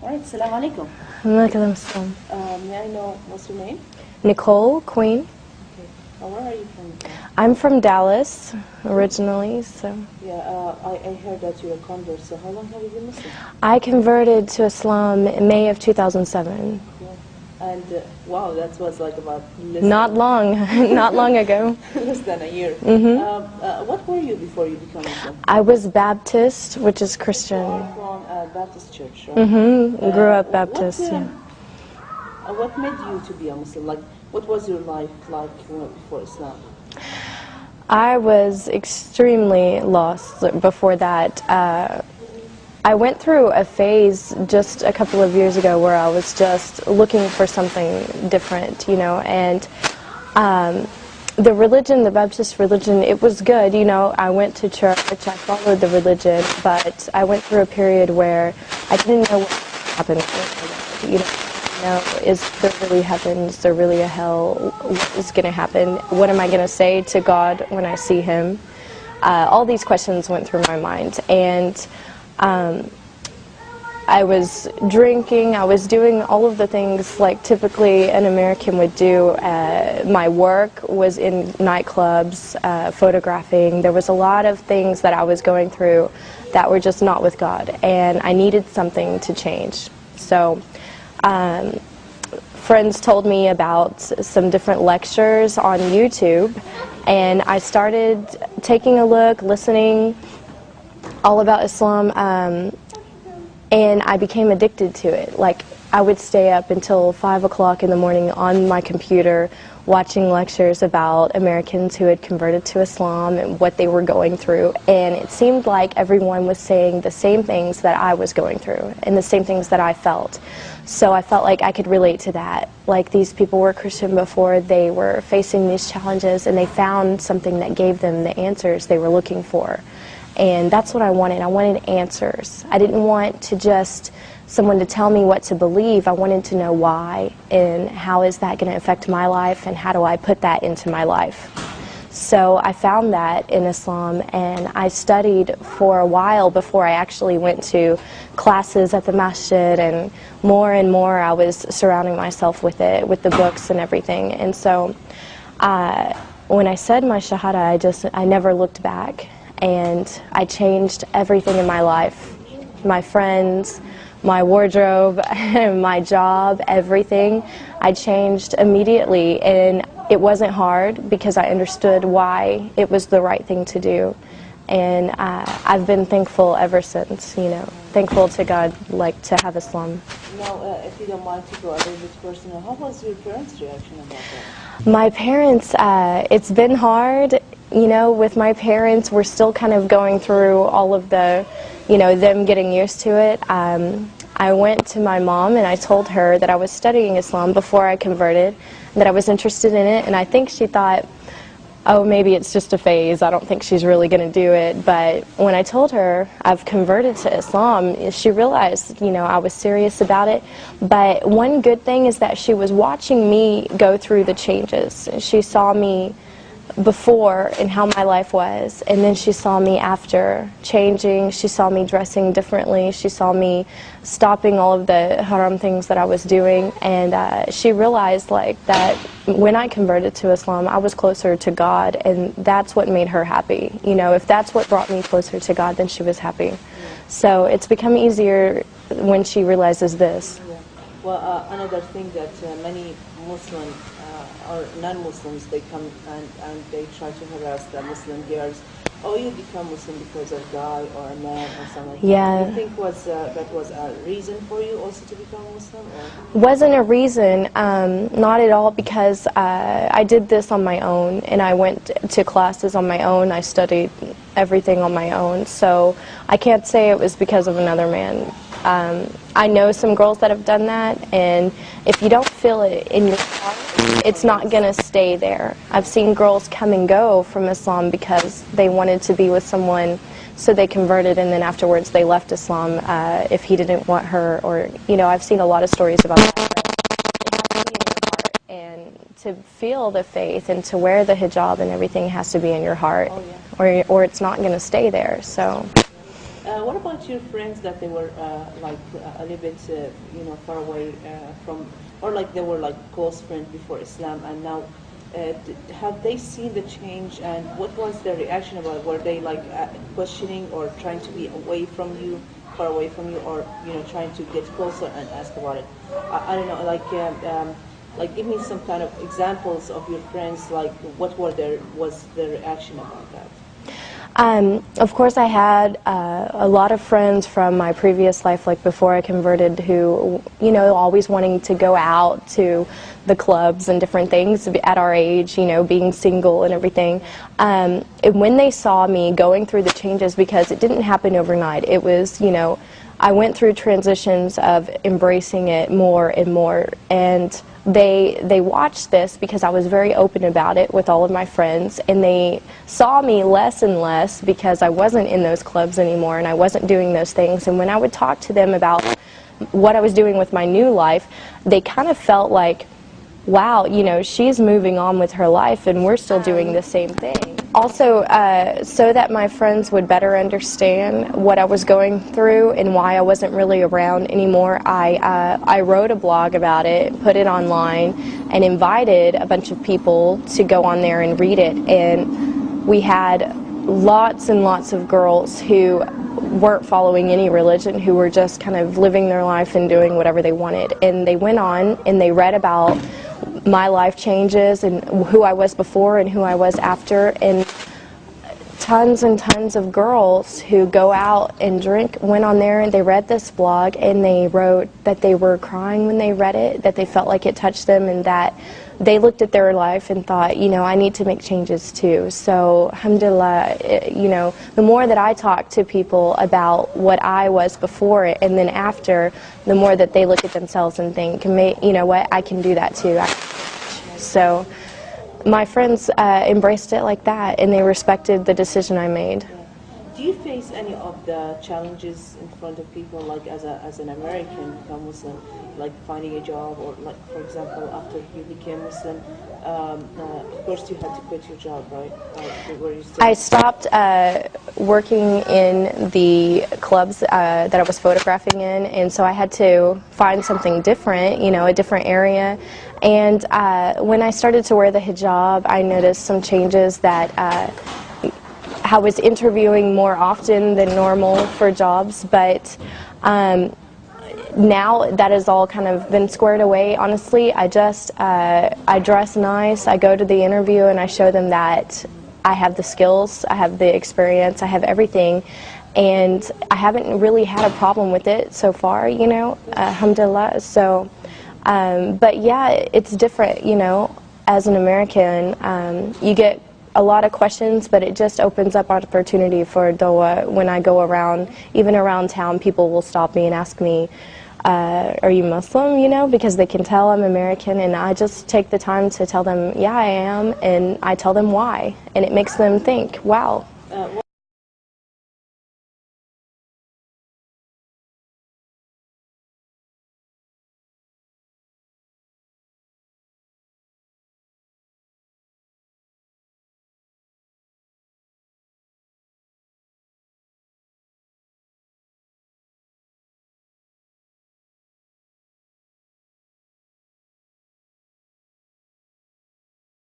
Alright, Assalamu alaikum. Alaikum assalam. May I know what's your name? Nicole, Queen. Okay. Where are you from? I'm from Dallas, originally, so. Yeah, I heard that you're a convert, so how long have you been Muslim? I converted to Islam in May of 2007. Cool. And wow, that was like about Not long, not long ago. less than a year. What were you before you became Muslim? I was Baptist, which is Christian. You are from a Baptist church, right? Grew up Baptist, yeah. What made you to be a Muslim? Like, what was your life like before Islam? I was extremely lost before that. I went through a phase just a couple of years ago where I was just looking for something different, you know, and the religion, the Baptist religion, it was good, you know. I went to church, I followed the religion, but I went through a period where I didn't know what happened, you know, is there really heaven, is there really a hell, what is going to happen, what am I going to say to God when I see Him? All these questions went through my mind, and I was drinking, I was doing all of the things like typically an American would do. My work was in nightclubs, photographing. There was a lot of things that I was going through that were just not with God, and I needed something to change. So friends told me about some different lectures on YouTube, and I started taking a look, listening all about Islam, and I became addicted to it. Like, I would stay up until 5 o'clock in the morning on my computer watching lectures about Americans who had converted to Islam and what they were going through, and it seemed like everyone was saying the same things that I was going through and the same things that I felt. So I felt like I could relate to that. Like, these people were Christian before, they were facing these challenges, and they found something that gave them the answers they were looking for. And that's what I wanted. I wanted answers. I didn't want to just someone to tell me what to believe. I wanted to know why, and how is that going to affect my life, and how do I put that into my life. So I found that in Islam, and I studied for a while before I actually went to classes at the masjid, and more I was surrounding myself with it, with the books and everything. And so when I said my shahada, I never looked back. And I changed everything in my life, my friends, my wardrobe, my job, everything. I changed immediately, and it wasn't hard because I understood why it was the right thing to do. And I've been thankful ever since, you know, thankful to God, like, to have Islam. Now, if you don't mind to go a little bit personal, how was your parents' reaction about that? My parents, it's been hard. You know, with my parents, we're still kind of going through all of the, you know, them getting used to it. I went to my mom and I told her that I was studying Islam before I converted, that I was interested in it, and I think she thought, oh, maybe it's just a phase, I don't think she's really going to do it. But when I told her I've converted to Islam, she realized, you know, I was serious about it. But one good thing is that she was watching me go through the changes. She saw me before and how my life was, and then she saw me after changing. She saw me dressing differently. She saw me stopping all of the haram things that I was doing, and she realized, like, that when I converted to Islam, I was closer to God, and that's what made her happy. You know, if that's what brought me closer to God, then she was happy. Yeah. So it's become easier when she realizes this. Yeah. Well, another thing that many Muslim or non-Muslims, they come and they try to harass the Muslim girls. Oh, you become Muslim because of a guy or a man or something. Yeah. Do you think that was a reason for you also to become Muslim? Or? Wasn't a reason, not at all, because I did this on my own, and I went to classes on my own. I studied everything on my own, so I can't say it was because of another man. I know some girls that have done that, and if you don't feel it in your heart, it's not going to stay there. I've seen girls come and go from Islam because they wanted to be with someone, so they converted, and then afterwards they left Islam if he didn't want her, or, you know, I've seen a lot of stories about that. It has to be in your heart, and to feel the faith and to wear the hijab and everything has to be in your heart, or it's not going to stay there. So. What about your friends that they were like a little bit, far away from, or like they were like close friends before Islam, and now have they seen the change, and what was their reaction about it? Were they like questioning or trying to be away from you, far away from you, or trying to get closer and ask about it? I don't know, like give me some kind of examples of your friends, like what was their reaction about that? Of course, I had a lot of friends from my previous life, like before I converted, who, always wanting to go out to the clubs and different things at our age, being single and everything. And when they saw me going through the changes, because it didn't happen overnight, it was, I went through transitions of embracing it more and more, and they watched this because I was very open about it with all of my friends, and they saw me less and less because I wasn't in those clubs anymore and I wasn't doing those things. And when I would talk to them about what I was doing with my new life, they kind of felt like, wow, she's moving on with her life and we're still doing the same thing. Also, so that my friends would better understand what I was going through and why I wasn't really around anymore, I wrote a blog about it, put it online, and invited a bunch of people to go on there and read it. And we had lots and lots of girls who weren't following any religion, who were just kind of living their life and doing whatever they wanted. And they went on and they read about my life changes and who I was before and who I was after, and tons and tons of girls who go out and drink went on there and they read this blog and they wrote that they were crying when they read it, that they felt like it touched them, and that they looked at their life and thought, I need to make changes too. So, alhamdulillah, the more that I talk to people about what I was before it and then after, the more that they look at themselves and think, what, I can do that too. So my friends embraced it like that, and they respected the decision I made. Do you face any of the challenges in front of people, like as an American become Muslim, like finding a job, or like, for example, after you became Muslim, of course you had to quit your job, right? Were you still I stopped working in the clubs that I was photographing in, and so I had to find something different, a different area. And when I started to wear the hijab, I noticed some changes that I was interviewing more often than normal for jobs, but now that has all kind of been squared away. Honestly, I dress nice, I go to the interview and I show them that I have the skills, I have the experience, I have everything, and I haven't really had a problem with it so far, alhamdulillah. So, but yeah, it's different, as an American, you get a lot of questions, but it just opens up opportunity for dawah. When I go around, even around town, people will stop me and ask me, are you Muslim, because they can tell I'm American, and I just take the time to tell them, yeah, I am, and I tell them why, and it makes them think, wow.